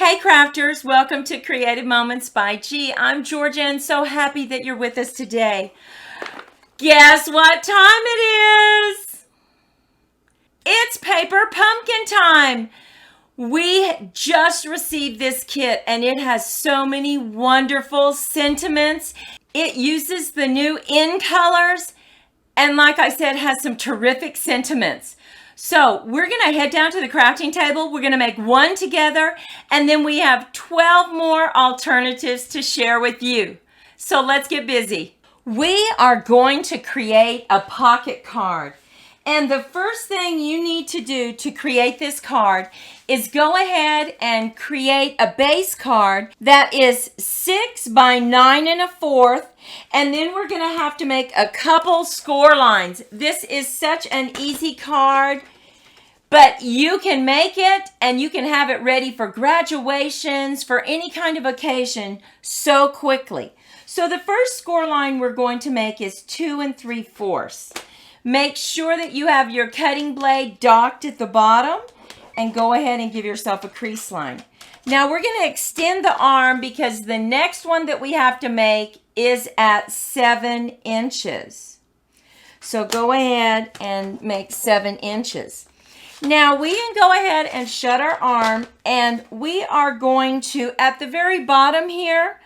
Hey crafters, welcome to Creative Moments by G. I'm Georgia and so happy that you're with us today. Guess what time it is? It's paper pumpkin time. We just received this kit and it has so many wonderful sentiments. It uses the new in colors and like I said, has some terrific sentiments. So we're going to head down to the crafting table. We're going to make one together, and then we have 12 more alternatives to share with you. So let's get busy. We are going to create a pocket card. And the first thing you need to do to create this card is go ahead and create a base card that is 6 by 9 1/4. And then we're going to have to make a couple score lines. This is such an easy card, but you can make it and you can have it ready for graduations, for any kind of occasion so quickly. So the first score line we're going to make is 2 3/4. Make sure that you have your cutting blade docked at the bottom and go ahead and give yourself a crease line. Now we're going to extend the arm because the next one that we have to make is at 7 inches. So go ahead and make 7 inches. Now we can go ahead and shut our arm, and we are going to, at the very bottom here,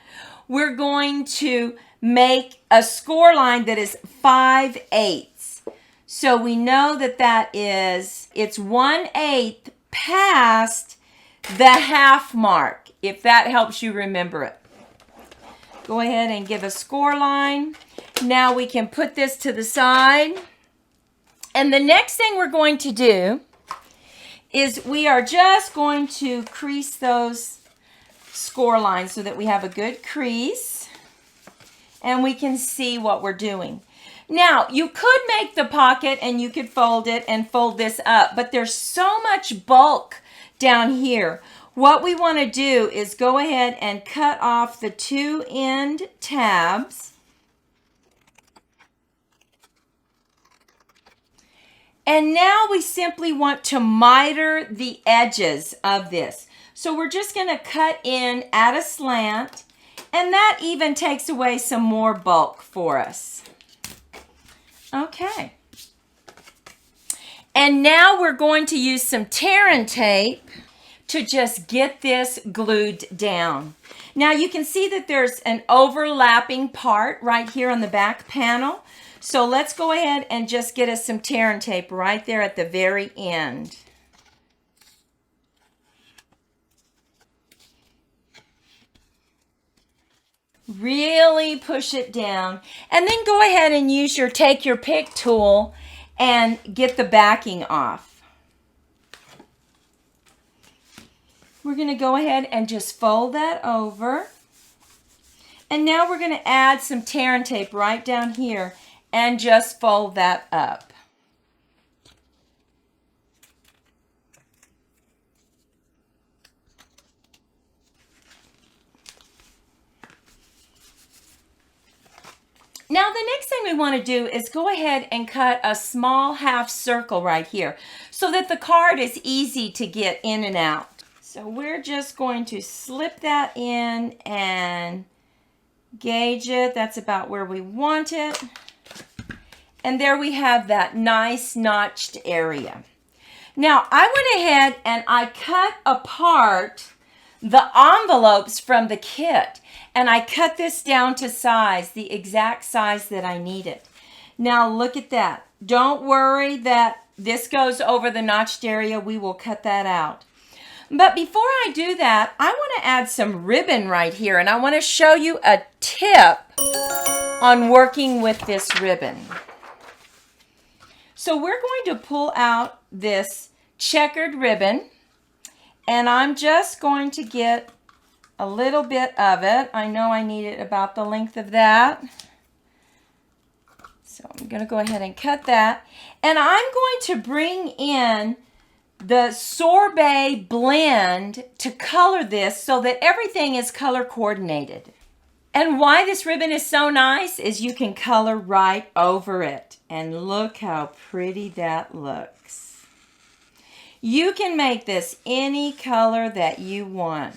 we're going to make a score line that is 5/8. So we know that it's 1/8 past the half mark, if that helps you remember it. Go ahead and give a score line. Now we can put this to the side. And the next thing we're going to do is we are just going to crease those score lines so that we have a good crease and we can see what we're doing. Now, you could make the pocket and you could fold it and fold this up, but there's so much bulk down here. What we want to do is go ahead and cut off the 2 end tabs. And now we simply want to miter the edges of this. So we're just going to cut in at a slant, and that even takes away some more bulk for us. Okay. And now we're going to use some tear and tape to just get this glued down. Now you can see that there's an overlapping part right here on the back panel. So let's go ahead and just get us some tear and tape right there at the very end. Really push it down, and then go ahead and use your take your pick tool and get the backing off. We're going to go ahead and just fold that over, and now we're going to add some tear and tape right down here and just fold that up. Now the next thing we want to do is go ahead and cut a small half circle right here so that the card is easy to get in and out. So we're just going to slip that in and gauge it. That's about where we want it. And there we have that nice notched area. Now I went ahead and I cut apart the envelopes from the kit, and I cut this down to size, the exact size that I needed. Now look at that. Don't worry that this goes over the notched area. We will cut that out. But before I do that, I want to add some ribbon right here, and I want to show you a tip on working with this ribbon. So we're going to pull out this checkered ribbon, and I'm just going to get a little bit of it. I know I need it about the length of that. So I'm going to go ahead and cut that. And I'm going to bring in the sorbet blend to color this so that everything is color coordinated. And why this ribbon is so nice is you can color right over it. And look how pretty that looks. You can make this any color that you want.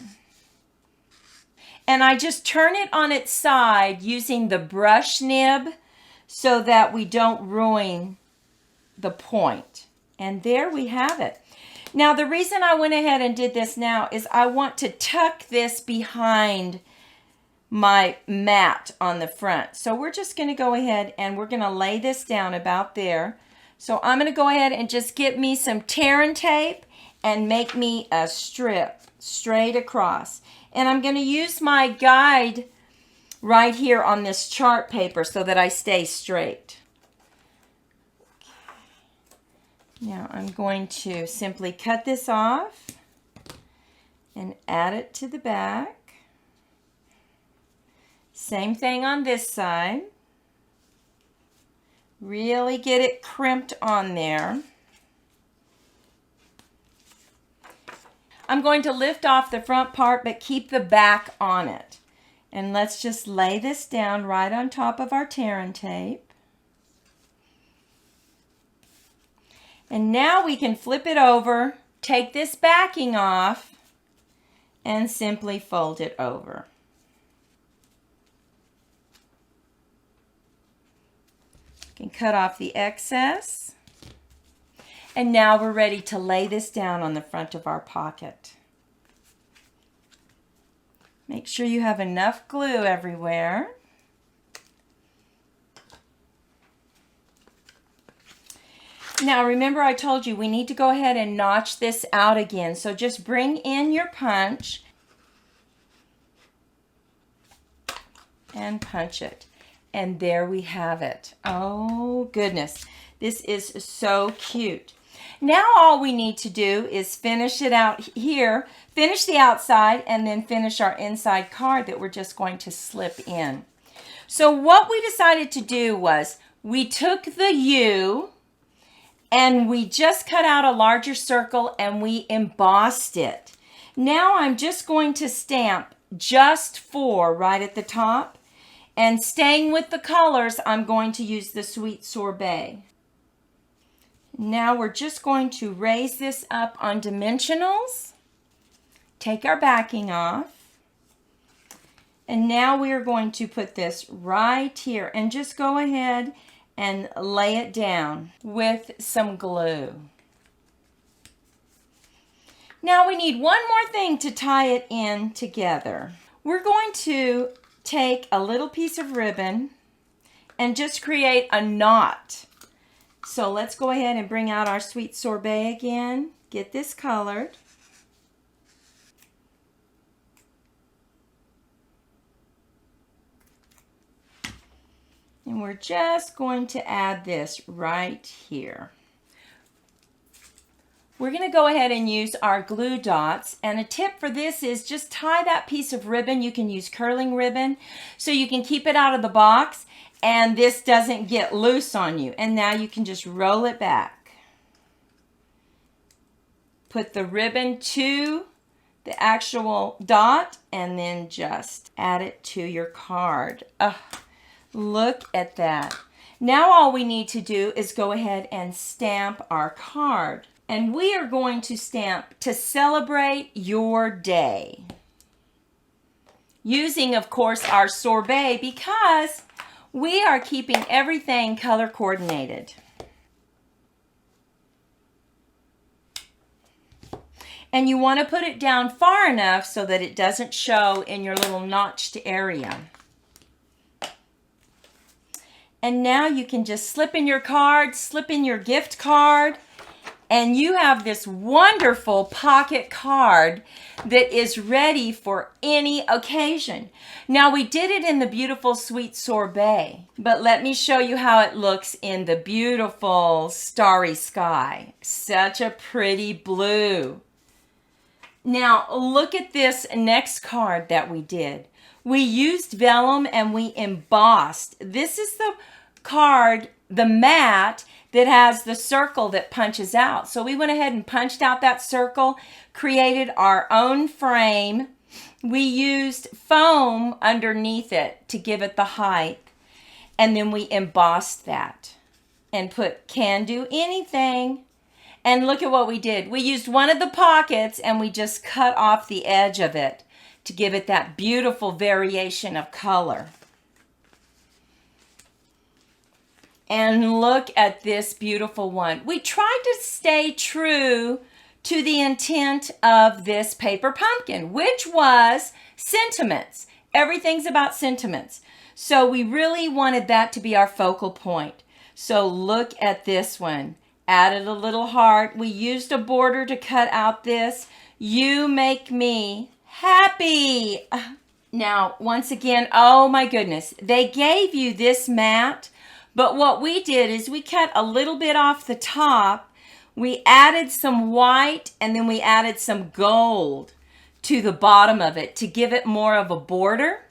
And I just turn it on its side using the brush nib so that we don't ruin the point. And there we have it. Now the reason I went ahead and did this now is I want to tuck this behind my mat on the front. So we're just going to go ahead and we're going to lay this down about there. So I'm going to go ahead and just get me some tear and tape and make me a strip straight across. And I'm going to use my guide right here on this chart paper so that I stay straight. Now I'm going to simply cut this off and add it to the back. Same thing on this side. Really get it crimped on there. I'm going to lift off the front part but keep the back on it. And let's just lay this down right on top of our tear and tape. And now we can flip it over, take this backing off, and simply fold it over. You can cut off the excess. And now we're ready to lay this down on the front of our pocket. Make sure you have enough glue everywhere. Now remember I told you we need to go ahead and notch this out again. So just bring in your punch and punch it. And there we have it. Oh goodness, this is so cute. Now all we need to do is finish it out here, finish the outside, and then finish our inside card that we're just going to slip in. So what we decided to do was we took the U and we just cut out a larger circle and we embossed it. Now I'm just going to stamp just 4 right at the top. And staying with the colors, I'm going to use the Sweet Sorbet. Now we're just going to raise this up on dimensionals. Take our backing off. And now we are going to put this right here and just go ahead and lay it down with some glue. Now we need one more thing to tie it in together. We're going to take a little piece of ribbon and just create a knot. So let's go ahead and bring out our Sweet Sorbet again. Get this colored. And we're just going to add this right here. We're going to go ahead and use our glue dots, and a tip for this is just tie that piece of ribbon. You can use curling ribbon so you can keep it out of the box and this doesn't get loose on you. And now you can just roll it back. Put the ribbon to the actual dot and then just add it to your card. Look at that. Now all we need to do is go ahead and stamp our card. And we are going to stamp to celebrate your day. Using, of course, our sorbet because we are keeping everything color coordinated. And you want to put it down far enough so that it doesn't show in your little notched area. And now you can just slip in your card, slip in your gift card, and you have this wonderful pocket card that is ready for any occasion. Now we did it in the beautiful Sweet Sorbet, but let me show you how it looks in the beautiful Starry Sky. Such a pretty blue. Now look at this next card that we did. We used vellum and we embossed. This is the card, the mat, that has the circle that punches out. So we went ahead and punched out that circle, created our own frame. We used foam underneath it to give it the height. And then we embossed that and put "Can Do Anything." And look at what we did. We used one of the pockets and we just cut off the edge of it to give it that beautiful variation of color. And look at this beautiful one. We tried to stay true to the intent of this paper pumpkin, which was sentiments. Everything's about sentiments. So we really wanted that to be our focal point. So look at this one. Added a little heart. We used a border to cut out this. You make me happy. Now, once again, oh my goodness, they gave you this mat, but what we did is we cut a little bit off the top. We added some white and then we added some gold to the bottom of it to give it more of a border.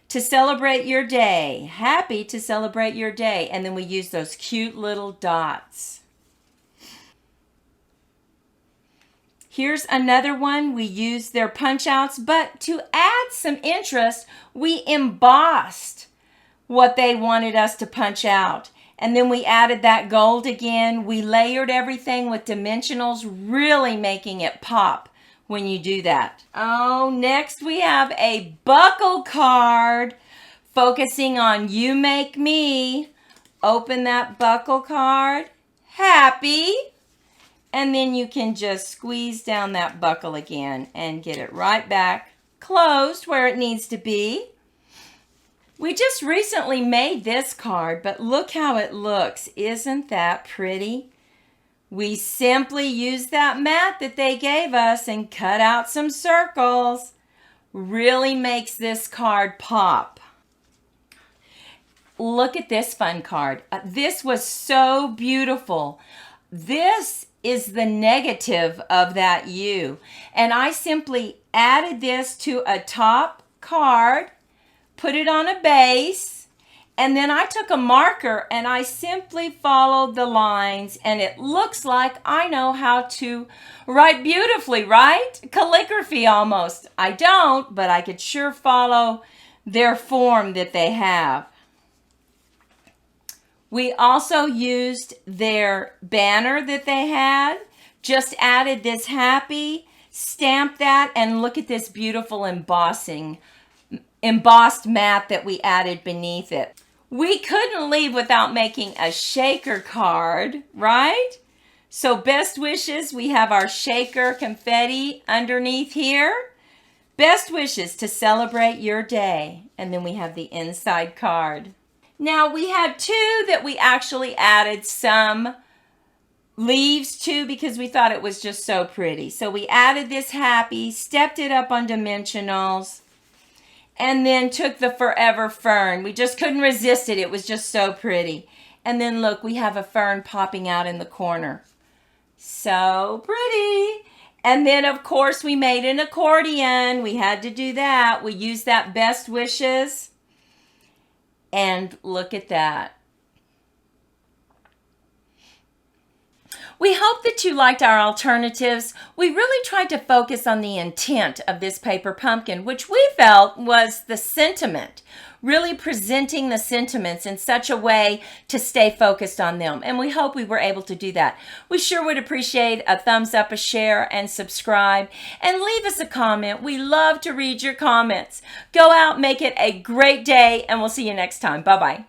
To celebrate your day. Happy to celebrate your day. And then we use those cute little dots. Here's another one. We used their punch outs, but to add some interest, we embossed what they wanted us to punch out. And then we added that gold again. We layered everything with dimensionals, really making it pop when you do that. Oh, next we have a buckle card focusing on you make me. Open that buckle card. Happy. And then you can just squeeze down that buckle again and get it right back closed where it needs to be. We just recently made this card, but look how it looks. Isn't that pretty? We simply used that mat that they gave us and cut out some circles. Really makes this card pop. Look at this fun card. This was so beautiful. This is the negative of that U. And I simply added this to a top card, put it on a base, and then I took a marker and I simply followed the lines, and it looks like I know how to write beautifully, right? Calligraphy almost. I don't, but I could sure follow their form that they have. We also used their banner that they had, just added this happy, stamped that, and look at this beautiful embossed mat that we added beneath it. We couldn't leave without making a shaker card, right? So best wishes, we have our shaker confetti underneath here. Best wishes to celebrate your day. And then we have the inside card. Now we had two that we actually added some leaves to because we thought it was just so pretty. So we added this happy, stepped it up on dimensionals, and then took the forever fern. We just couldn't resist it. It was just so pretty. And then look, we have a fern popping out in the corner. So pretty. And then of course we made an accordion. We had to do that. We used that best wishes. And look at that. We hope that you liked our alternatives. We really tried to focus on the intent of this paper pumpkin, which we felt was the sentiment, really presenting the sentiments in such a way to stay focused on them. And we hope we were able to do that. We sure would appreciate a thumbs up, a share, and subscribe. And leave us a comment. We love to read your comments. Go out, make it a great day, and we'll see you next time. Bye-bye.